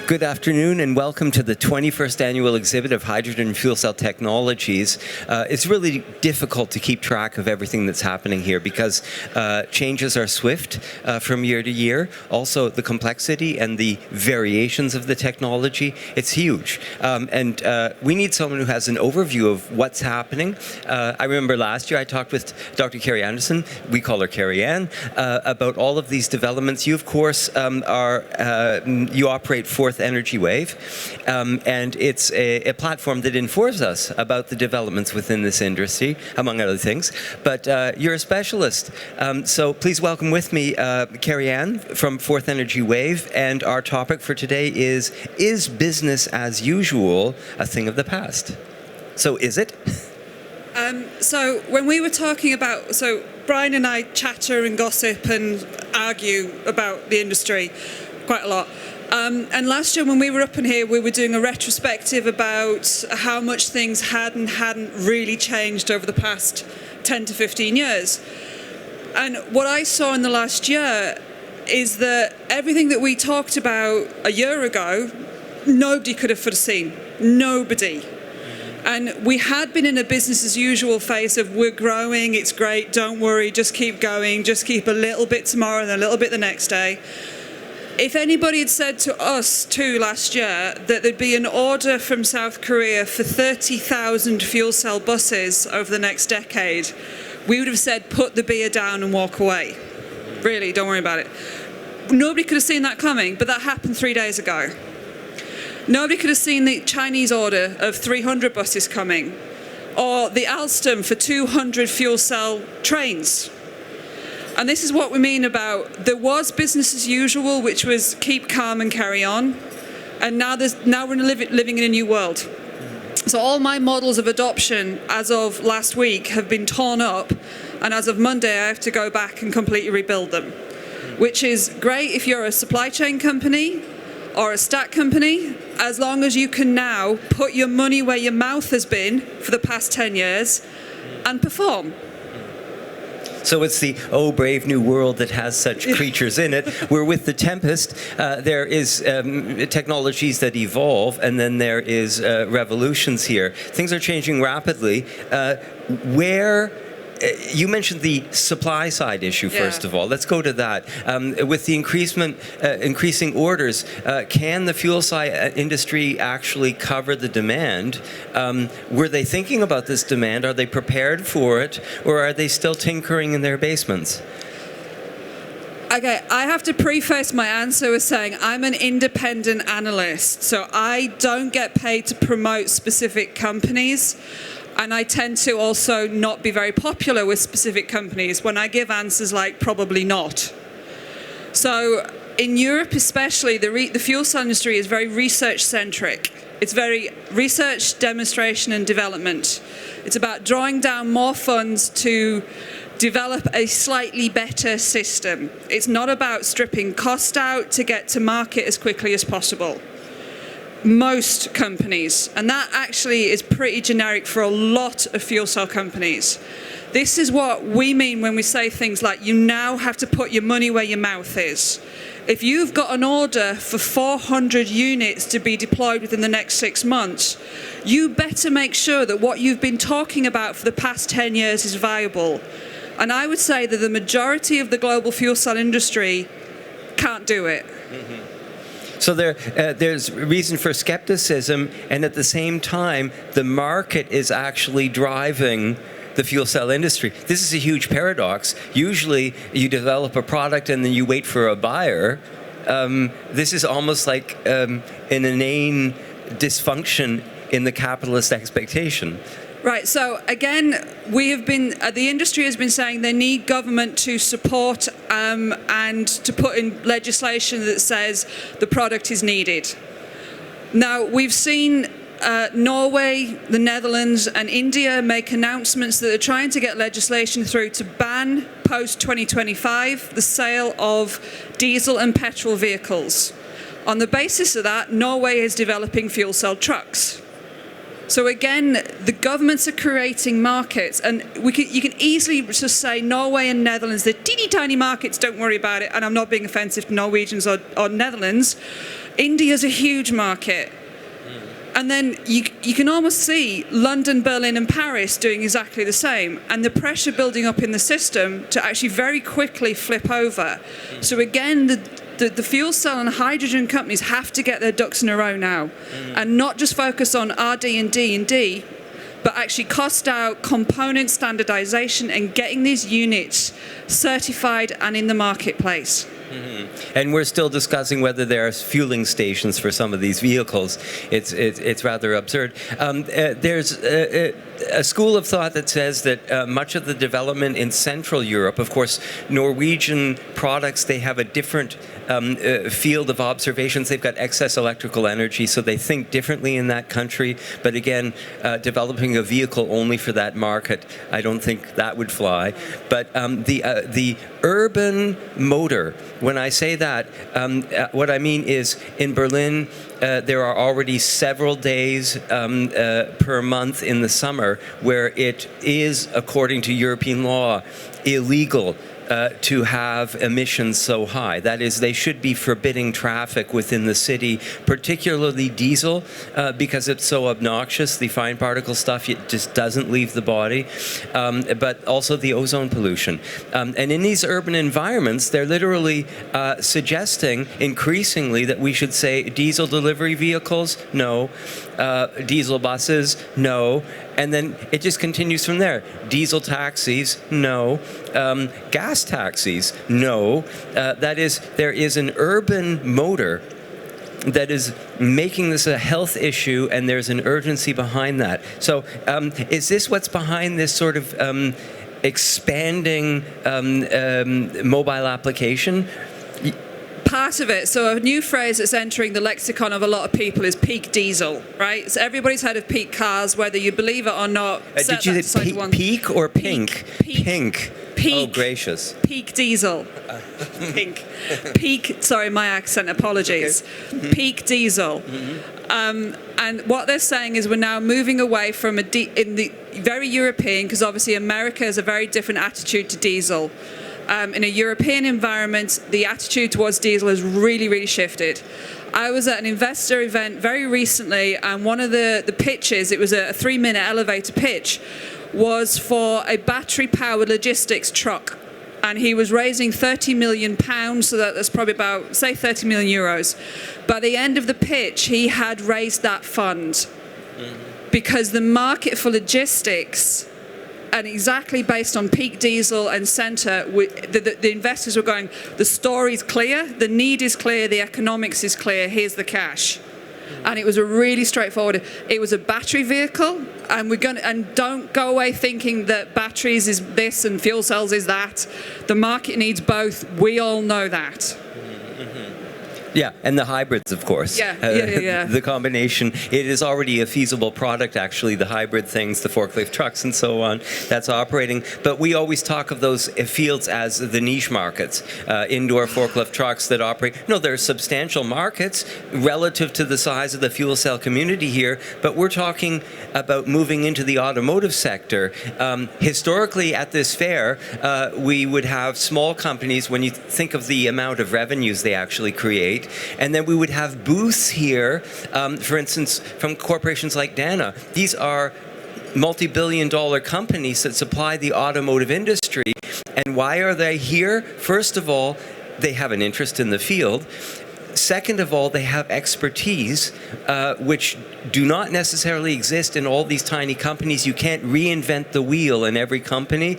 Good afternoon and welcome to the 21st annual exhibit of hydrogen fuel cell technologies. It's really difficult to keep track of everything that's happening here because changes are swift from year to year. Also, the complexity and the variations of the technology, it's huge. And we need someone who has an overview of what's happening. I remember last year I talked with Dr. Kerry Ann, we call her Kerry Ann, about all of these developments. You, of course, you operate Fourth Energy Wave, and it's a platform that informs us about the developments within this industry, among other things. But you're a specialist, so please welcome with me Kerry Ann from Fourth Energy Wave, and our topic for today is business as usual a thing of the past? So is it? So when we were talking about, so Brian and I chatter and gossip and argue about the industry quite a lot. And last year when we were up in here, we were doing a retrospective about how much things had and hadn't really changed over the past 10 to 15 years. And what I saw in the last year is that everything that we talked about a year ago, nobody could have foreseen. Nobody. And we had been in a business as usual phase of we're growing, it's great, don't worry, just keep going, just keep a little bit tomorrow and a little bit the next day. If anybody had said to us too last year that there'd be an order from South Korea for 30,000 fuel cell buses over the next decade, we would have said put the beer down and walk away. Really, don't worry about it. Nobody could have seen that coming, but that happened 3 days ago. Nobody could have seen the Chinese order of 300 buses coming, or the Alstom for 200 fuel cell trains. And this is what we mean about there was business as usual, which was keep calm and carry on, and now we're living in a new world. So all my models of adoption as of last week have been torn up, and as of Monday I have to go back and completely rebuild them, which is great if you're a supply chain company or a stack company, as long as you can now put your money where your mouth has been for the past 10 years and perform. So it's the brave new world that has such creatures in it. We're with the Tempest. There is technologies that evolve, and then there is revolutions here. Things are changing rapidly. You mentioned the supply side issue, first of all. Let's go to that. With the increasing orders, can the fuel cell industry actually cover the demand? Were they thinking about this demand? Are they prepared for it? Or are they still tinkering in their basements? Okay, I have to preface my answer with saying I'm an independent analyst, so I don't get paid to promote specific companies. And I tend to also not be very popular with specific companies when I give answers like probably not. So in Europe especially, the fuel cell industry is very research-centric. It's very research, demonstration and development. It's about drawing down more funds to develop a slightly better system. It's not about stripping cost out to get to market as quickly as possible. Most companies, and that actually is pretty generic for a lot of fuel cell companies. This is what we mean when we say things like you now have to put your money where your mouth is. If you've got an order for 400 units to be deployed within the next 6 months, you better make sure that what you've been talking about for the past 10 years is viable. And I would say that the majority of the global fuel cell industry can't do it. Mm-hmm. So there's reason for skepticism, and at the same time, the market is actually driving the fuel cell industry. This is a huge paradox. Usually, you develop a product and then you wait for a buyer. This is almost like an inane dysfunction in the capitalist expectation. Right, so again, the industry has been saying they need government to support and to put in legislation that says the product is needed. Now, we've seen Norway, the Netherlands and India make announcements that they're trying to get legislation through to ban post-2025 the sale of diesel and petrol vehicles. On the basis of that, Norway is developing fuel cell trucks. So again, the governments are creating markets, and you can easily just say Norway and Netherlands, they're teeny tiny markets, don't worry about it, and I'm not being offensive to Norwegians or Netherlands. India's a huge market. And then you can almost see London, Berlin and Paris doing exactly the same, and the pressure building up in the system to actually very quickly flip over. So again, the fuel cell and hydrogen companies have to get their ducks in a row now, and not just focus on R&D and D&D, but actually cost out, component standardization, and getting these units certified and in the marketplace. And we're still discussing whether there are fueling stations for some of these vehicles. It's rather absurd. There's a school of thought that says that much of the development in Central Europe, of course, Norwegian products, they have a different field of observations. They've got excess electrical energy, so they think differently in that country. But again, developing a vehicle only for that market, I don't think that would fly. But the urban motor, when I say that, what I mean is in Berlin, there are already several days per month in the summer where it is, according to European law, illegal to have emissions so high. That is, they should be forbidding traffic within the city, particularly diesel, because it's so obnoxious. The fine particle stuff, it just doesn't leave the body, but also the ozone pollution. And in these urban environments, they're literally suggesting increasingly that we should say diesel delivery vehicles, no. Diesel buses, no. And then it just continues from there. Diesel taxis, no. Gas taxis, no. That is, there is an urban motor that is making this a health issue, and there's an urgency behind that. So is this what's behind this sort of expanding mobile application? Part of it. So a new phrase that's entering the lexicon of a lot of people is peak diesel, right? So everybody's heard of peak cars, whether you believe it or not. Did you say peak or pink? Pink. Oh, gracious. Peak diesel. Pink. Peak, sorry, my accent, apologies. Okay. Peak diesel. And what they're saying is we're now moving away from in the very European, because obviously America has a very different attitude to diesel. In a European environment, the attitude towards diesel has really, really shifted. I was at an investor event very recently, and one of the pitches, it was a 3-minute elevator pitch, was for a battery-powered logistics truck. And he was raising £30 million, so that's probably about, say, 30 million euros. By the end of the pitch, he had raised that fund. Because the market for logistics, and exactly based on peak diesel and center, the investors were going, the story's clear, the need is clear, the economics is clear, here's the cash. And it was a really straightforward, it was a battery vehicle, and don't go away thinking that batteries is this and fuel cells is that. The market needs both, we all know that. Yeah, and the hybrids, of course. Yeah. The combination. It is already a feasible product, actually, the hybrid things, the forklift trucks and so on, that's operating. But we always talk of those fields as the niche markets, indoor forklift trucks that operate. No, they're substantial markets relative to the size of the fuel cell community here, but we're talking about moving into the automotive sector. Historically, at this fair, we would have small companies, when you think of the amount of revenues they actually create, and then we would have booths here, for instance, from corporations like Dana. These are multi-billion-dollar companies that supply the automotive industry. And why are they here? First of all, they have an interest in the field. Second of all, they have expertise, which do not necessarily exist in all these tiny companies. You can't reinvent the wheel in every company.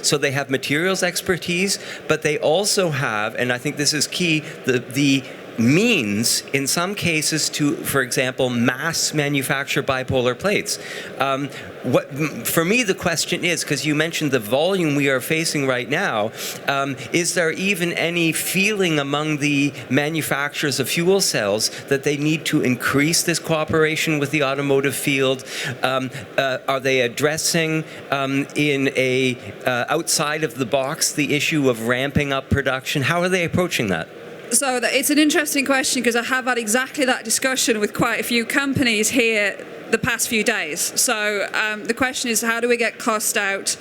So they have materials expertise, but they also have, and I think this is key, the means, in some cases, to, for example, mass manufacture bipolar plates. For me, the question is, because you mentioned the volume we are facing right now, is there even any feeling among the manufacturers of fuel cells that they need to increase this cooperation with the automotive field? Are they addressing in a outside of the box the issue of ramping up production? How are they approaching that? So it's an interesting question, because I have had exactly that discussion with quite a few companies here the past few days. So the question is, how do we get cost out?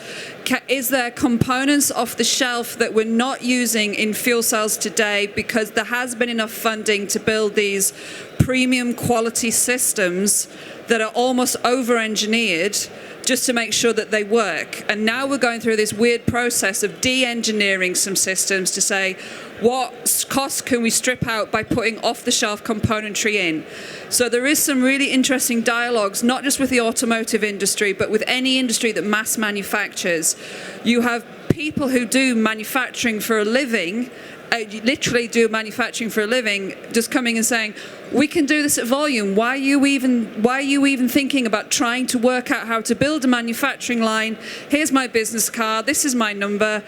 Is there components off the shelf that we're not using in fuel cells today because there has been enough funding to build these premium quality systems that are almost over-engineered just to make sure that they work? And now we're going through this weird process of de-engineering some systems to say, what costs can we strip out by putting off-the-shelf componentry in? So there is some really interesting dialogues, not just with the automotive industry, but with any industry that mass manufactures. You have people who do manufacturing for a living, literally do manufacturing for a living, just coming and saying, we can do this at volume. Why are you even thinking about trying to work out how to build a manufacturing line? Here's my business card. This is my number.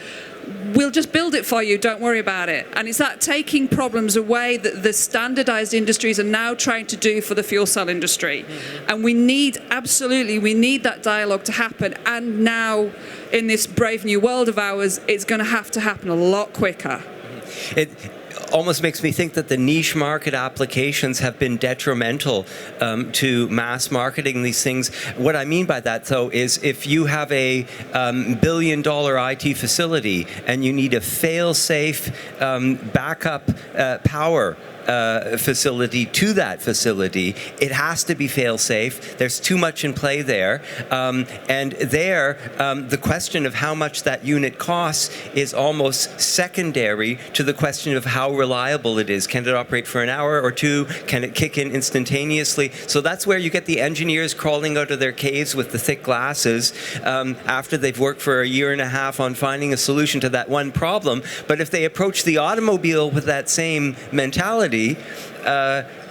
We'll just build it for you. Don't worry about it. And it's that taking problems away that the standardized industries are now trying to do for the fuel cell industry. And we need that dialogue to happen. And now, in this brave new world of ours, it's going to happen a lot quicker. It almost makes me think that the niche market applications have been detrimental to mass marketing these things. What I mean by that, though, is if you have a billion-dollar IT facility and you need a fail-safe backup power facility to that facility, it has to be fail-safe. There's too much in play there. And there, the question of how much that unit costs is almost secondary to the question of how reliable it is. Can it operate for an hour or two? Can it kick in instantaneously? So that's where you get the engineers crawling out of their caves with the thick glasses after they've worked for a year and a half on finding a solution to that one problem. But if they approach the automobile with that same mentality,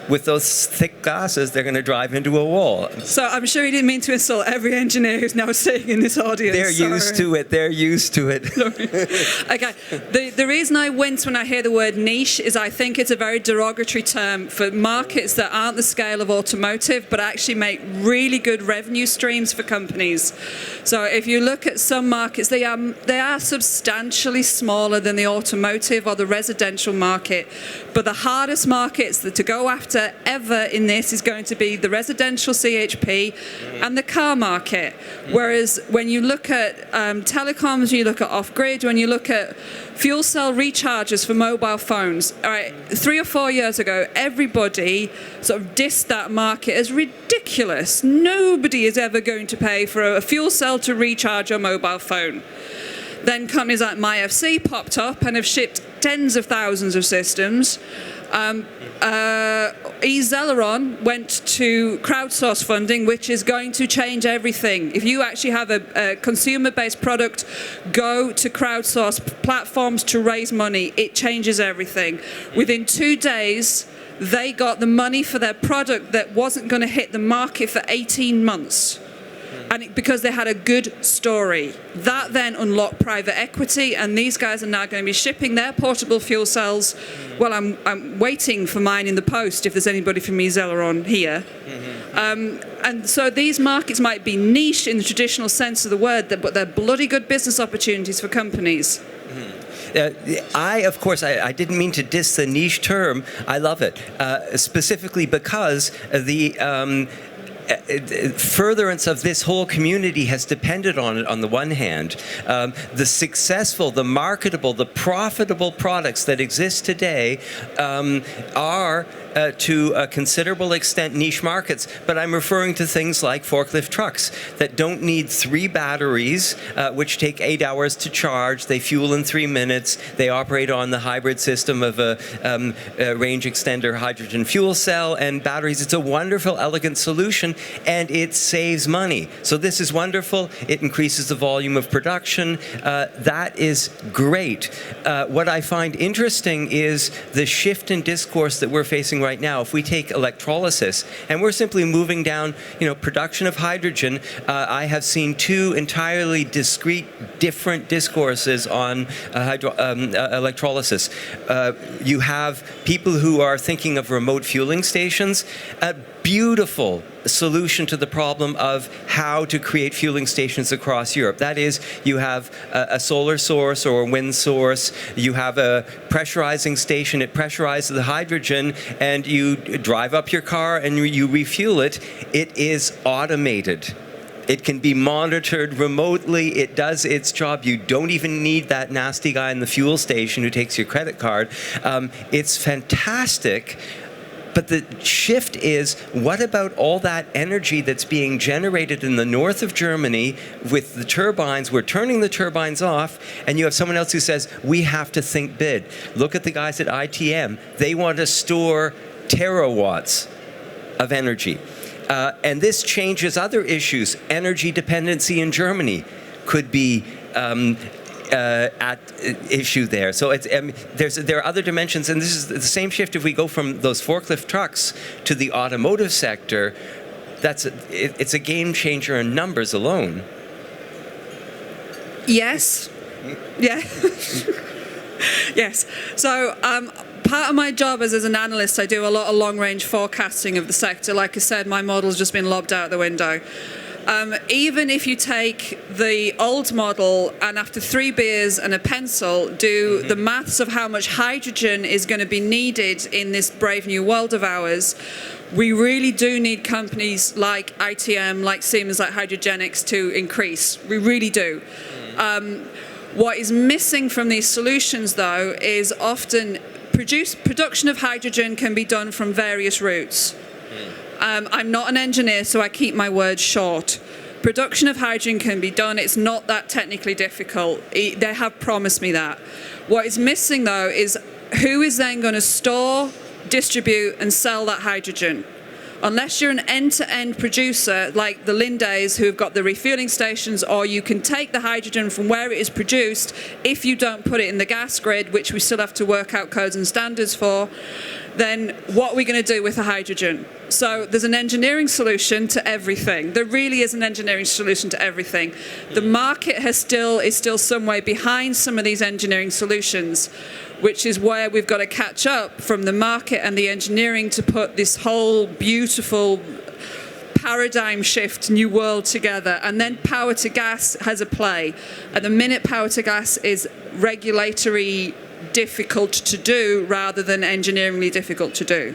with those thick glasses, they're going to drive into a wall. So I'm sure you didn't mean to insult every engineer who's now sitting in this audience. They're used to it. They're used to it. Okay. The reason I wince when I hear the word niche is I think it's a very derogatory term for markets that aren't the scale of automotive, but actually make really good revenue streams for companies. So if you look at some markets, they are substantially smaller than the automotive or the residential market. But the hardest markets to go after ever in this is going to be the residential CHP and the car market. Whereas when you look at telecoms, you look at off-grid, when you look at fuel cell rechargers for mobile phones, all right, 3 or 4 years ago, everybody sort of dissed that market as ridiculous. Nobody is ever going to pay for a fuel cell to recharge a mobile phone. Then companies like MyFC popped up and have shipped tens of thousands of systems. Celeron went to crowdsource funding, which is going to change everything. If you actually have a consumer-based product, go to crowdsource platforms to raise money. It changes everything. Within 2 days, they got the money for their product that wasn't going to hit the market for 18 months. And because they had a good story. That then unlocked private equity, and these guys are now going to be shipping their portable fuel cells. Well, I'm waiting for mine in the post if there's anybody from Celeron here. And so these markets might be niche in the traditional sense of the word, but they're bloody good business opportunities for companies. Of course, I didn't mean to diss the niche term. I love it, specifically because the furtherance of this whole community has depended on it on the one hand. The successful, the marketable, the profitable products that exist today are to a considerable extent niche markets, but I'm referring to things like forklift trucks that don't need 3 batteries, which take 8 hours to charge. They fuel in 3 minutes. They operate on the hybrid system of a range extender hydrogen fuel cell and batteries. It's a wonderful, elegant solution, and it saves money. So this is wonderful. It increases the volume of production. That is great. What I find interesting is the shift in discourse that we're facing right now. If we take electrolysis and we're simply moving down, production of hydrogen, I have seen 2 entirely discrete, different discourses on electrolysis. You have people who are thinking of remote fueling stations. beautiful solution to the problem of how to create fueling stations across Europe. That is, you have a solar source or a wind source, you have a pressurizing station, it pressurizes the hydrogen, and you drive up your car and you refuel it. It is automated. It can be monitored remotely. It does its job. You don't even need that nasty guy in the fuel station who takes your credit card. It's fantastic. But the shift is, what about all that energy that's being generated in the north of Germany with the turbines? We're turning the turbines off, and you have someone else who says, we have to think big. Look at the guys at ITM. They want to store terawatts of energy. And this changes other issues. Energy dependency in Germany could be at issue there. So there are other dimensions, and this is the same shift. If we go from those forklift trucks to the automotive sector, it's a game changer in numbers alone. Yes. Yeah. Yes. So part of my job as an analyst, I do a lot of long-range forecasting of the sector. Like I said, my model's just been lobbed out the window. Even if you take the old model and after 3 beers and a pencil, do the maths of how much hydrogen is going to be needed in this brave new world of ours, we really do need companies like ITM, like Siemens, like Hydrogenics to increase. We really do. What is missing from these solutions, though, is often production of hydrogen can be done from various routes. I'm not an engineer, so I keep my words short. Production of hydrogen can be done. It's not that technically difficult. They have promised me that. What is missing, though, is who is then going to store, distribute, and sell that hydrogen? Unless you're an end-to-end producer like the Lindes who have got the refueling stations, or you can take the hydrogen from where it is produced if you don't put it in the gas grid, which we still have to work out codes and standards for, then what are we going to do with the hydrogen? So there's an engineering solution to everything. There really is an engineering solution to everything. The market is still some way behind some of these engineering solutions, which is where we've got to catch up from the market and the engineering to put this whole beautiful paradigm shift, new world together. And then power to gas has a play. At the minute, power to gas is regulatory difficult to do rather than engineeringly difficult to do.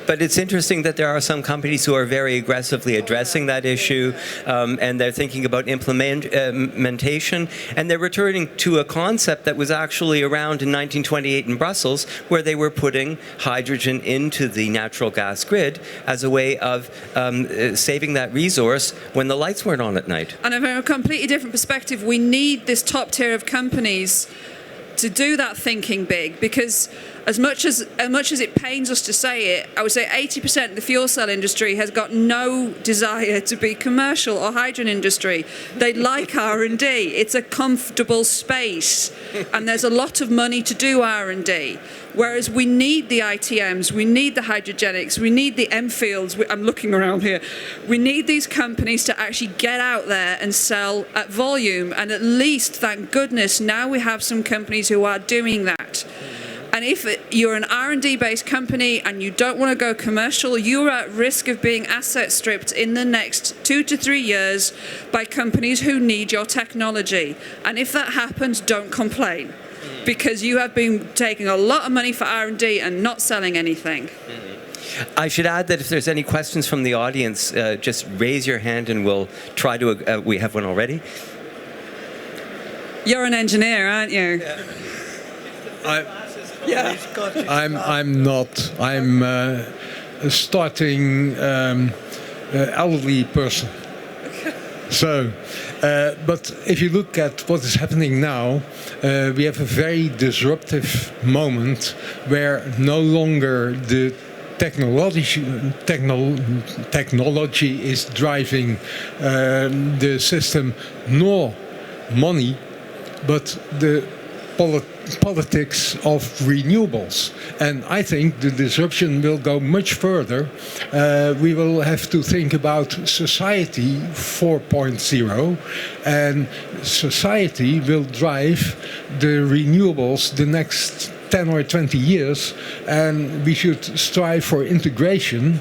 But it's interesting that there are some companies who are very aggressively addressing that issue, and they're thinking about implementation, and they're returning to a concept that was actually around in 1928 in Brussels, where they were putting hydrogen into the natural gas grid as a way of saving that resource when the lights weren't on at night. And from a completely different perspective, we need this top tier of companies to do that thinking big, because as much as it pains us to say it, I would say 80% of the fuel cell industry has got no desire to be commercial or hydrogen industry. They like R&D. It's a comfortable space, and there's a lot of money to do R&D. Whereas we need the ITMs, we need the Hydrogenics, we need the M-Fields. I'm looking around here. We need these companies to actually get out there and sell at volume. And at least, thank goodness, now we have some companies who are doing that. And if you're an R&D based company and you don't want to go commercial, you're at risk of being asset stripped in the next 2 to 3 years by companies who need your technology. And if that happens, don't complain, because you have been taking a lot of money for R&D and not selling anything. I should add that if there's any questions from the audience, just raise your hand and we'll try to, we have one already. You're an engineer, aren't you? Yeah. I'm not. I'm a starting elderly person. So, but if you look at what is happening now, we have a very disruptive moment where no longer the technology is driving the system, nor money, but the politics of renewables. And I think the disruption will go much further. We will have to think about society 4.0, and society will drive the renewables the next 10 or 20 years, and we should strive for integration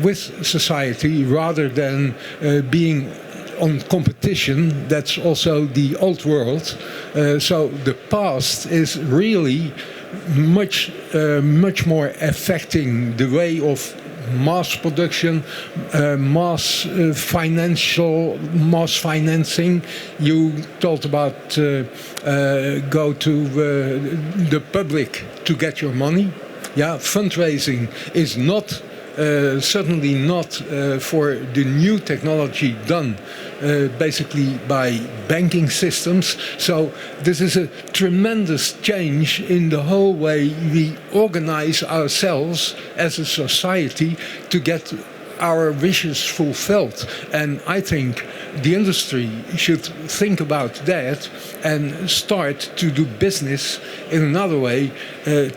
with society rather than being on competition. That's also the old world. So the past is really much more affecting the way of mass production, mass financing. You talked about go to the public to get your money. Yeah, fundraising is not certainly not for the new technology done basically by banking systems. So this is a tremendous change in the whole way we organize ourselves as a society to get our wishes fulfilled. And I think the industry should think about that and start to do business in another way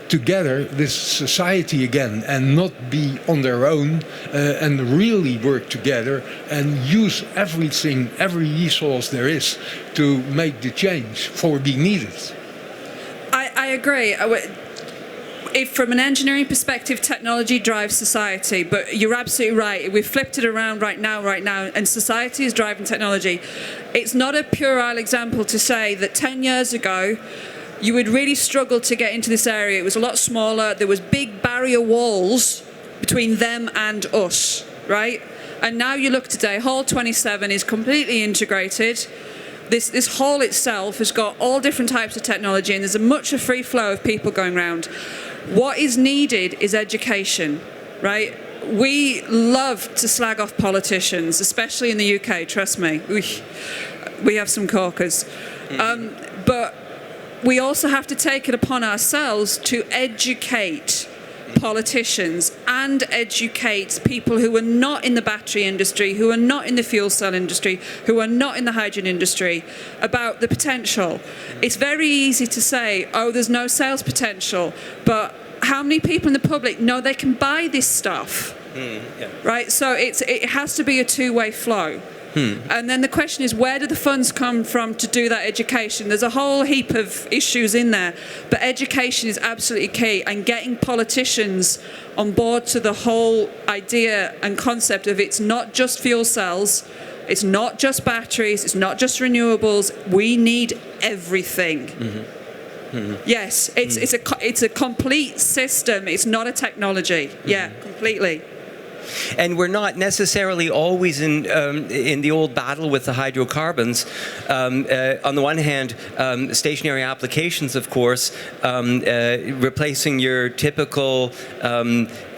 together with society again, and not be on their own, and really work together and use everything, every resource there is to make the change for being needed. I agree. If from an engineering perspective, technology drives society, but you're absolutely right. We've flipped it around right now, and society is driving technology. It's not a puerile example to say that 10 years ago, you would really struggle to get into this area. It was a lot smaller. There was big barrier walls between them and us, right? And now you look today, Hall 27 is completely integrated. This hall itself has got all different types of technology, and there's a free flow of people going around. What is needed is education, right? We love to slag off politicians, especially in the UK, trust me. We have some corkers. But we also have to take it upon ourselves to educate politicians and educate people who are not in the battery industry, who are not in the fuel cell industry, who are not in the hydrogen industry, about the potential. It's very easy to say, oh, there's no sales potential, but how many people in the public know they can buy this stuff? Right? So it has to be a two-way flow. And then the question is, where do the funds come from to do that education? There's a whole heap of issues in there, but education is absolutely key, and getting politicians on board to the whole idea and concept of it's not just fuel cells, it's not just batteries, it's not just renewables, we need everything. Yes, it's a complete system, it's not a technology. Yeah, completely. And we're not necessarily always in the old battle with the hydrocarbons. On the one hand, stationary applications, of course, replacing your typical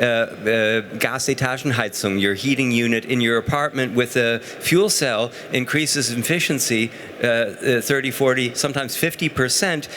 Gasetagenheizung, your heating unit in your apartment with a fuel cell, increases efficiency 30, 40, sometimes 50%,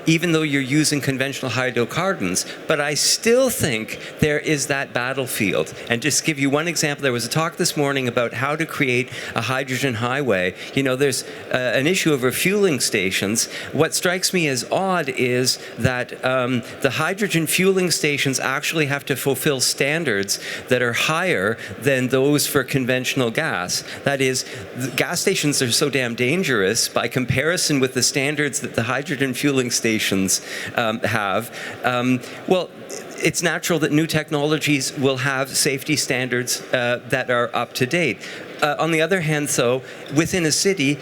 even though you're using conventional hydrocarbons. But I still think there is that battlefield. And just give you one example, there was a talk this morning about how to create a hydrogen highway. You know, there's an issue of refueling stations. What strikes me as odd is that the hydrogen fueling stations actually have to fulfill standards that are higher than those for conventional gas. That is, the gas stations are so damn dangerous by comparison with the standards that the hydrogen fueling stations have. Well, it's natural that new technologies will have safety standards that are up to date. On the other hand, though, within a city,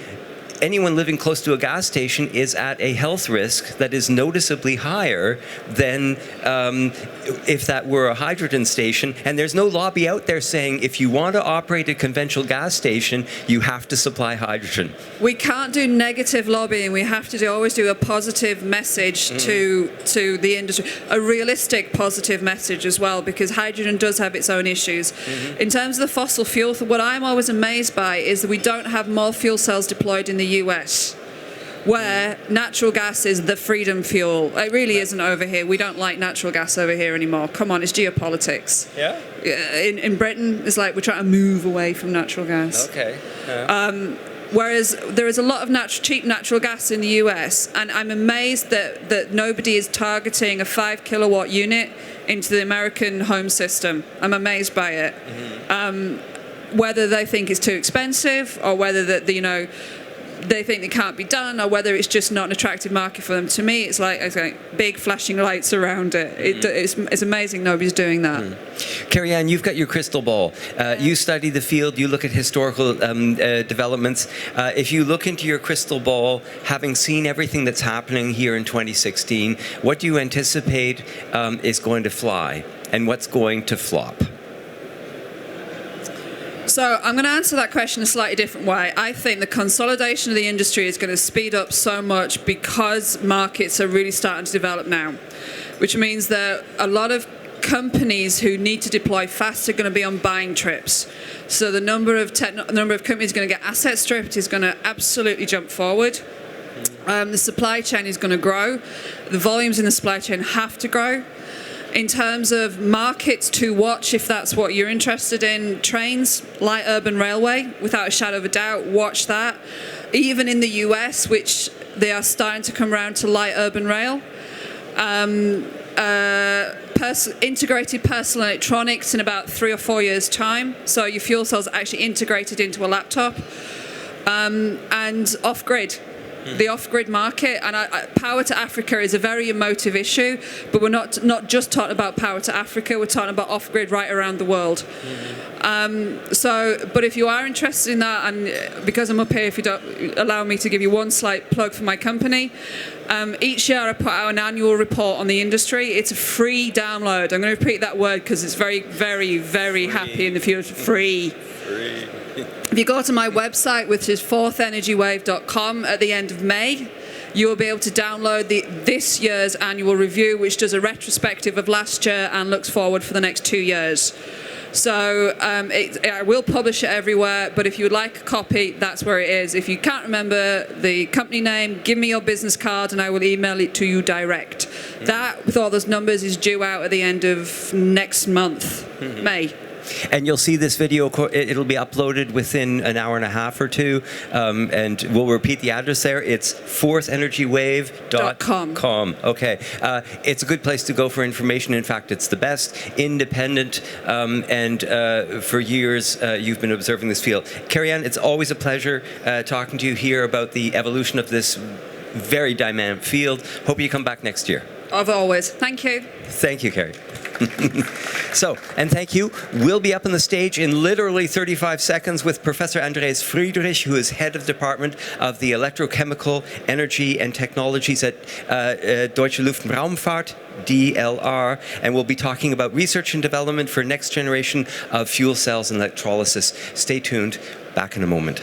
anyone living close to a gas station is at a health risk that is noticeably higher than if that were a hydrogen station. And there's no lobby out there saying if you want to operate a conventional gas station, you have to supply hydrogen. We can't do negative lobbying. We have to always do a positive message to the industry, a realistic positive message as well, because hydrogen does have its own issues. In terms of the fossil fuel, what I'm always amazed by is that we don't have more fuel cells deployed in the US, where natural gas is the freedom fuel. It really isn't over here. We don't like natural gas over here anymore. Come on, it's geopolitics. Yeah. In Britain, it's like we're trying to move away from natural gas. Okay. Whereas there is a lot of cheap natural gas in the US, and I'm amazed that nobody is targeting a 5 kilowatt unit into the American home system. I'm amazed by it. Whether they think it's too expensive, or whether that they think it can't be done, or whether it's just not an attractive market for them. To me, it's like big flashing lights around it. It's amazing nobody's doing that. Kerry Ann, you've got your crystal ball. You study the field, you look at historical developments. If you look into your crystal ball, having seen everything that's happening here in 2016, what do you anticipate is going to fly, and what's going to flop? So I'm going to answer that question a slightly different way. I think the consolidation of the industry is going to speed up so much because markets are really starting to develop now, which means that a lot of companies who need to deploy fast are going to be on buying trips. So the number of companies going to get asset stripped is going to absolutely jump forward. The supply chain is going to grow. The volumes in the supply chain have to grow. In terms of markets to watch, if that's what you're interested in, trains, light urban railway, without a shadow of a doubt, watch that. Even in the US, which they are starting to come around to light urban rail. Integrated personal electronics in about 3 or 4 years' time. So your fuel cells are actually integrated into a laptop. And off-grid. The off-grid market, and power to Africa is a very emotive issue, but we're not just talking about power to Africa, we're talking about off-grid right around the world. But if you are interested in that, and because I'm up here, if you don't allow me to give you one slight plug for my company, each year I put out an annual report on the industry. It's a free download. I'm going to repeat that word because it's very, very, very happy in the future. Free. If you go to my website, which is fourthenergywave.com, at the end of May, you will be able to download this year's annual review, which does a retrospective of last year and looks forward for the next 2 years. So I will publish it everywhere, but if you would like a copy, that's where it is. If you can't remember the company name, give me your business card and I will email it to you direct. That, with all those numbers, is due out at the end of next month, May. And you'll see this video, it'll be uploaded within an hour and a half or two, and we'll repeat the address there. It's fourthenergywave.com. Okay. It's a good place to go for information. In fact, it's the best, independent, and for years you've been observing this field. Kerry Ann, it's always a pleasure talking to you here about the evolution of this very dynamic field. Hope you come back next year. Of always. Thank you. Thank you, Kerry. So, and thank you. We'll be up on the stage in literally 35 seconds with Professor Andreas Friedrich, who is head of department of the Electrochemical Energy and Technologies at Deutsche Luft- und Raumfahrt, DLR, and we'll be talking about research and development for next generation of fuel cells and electrolysis. Stay tuned. Back in a moment.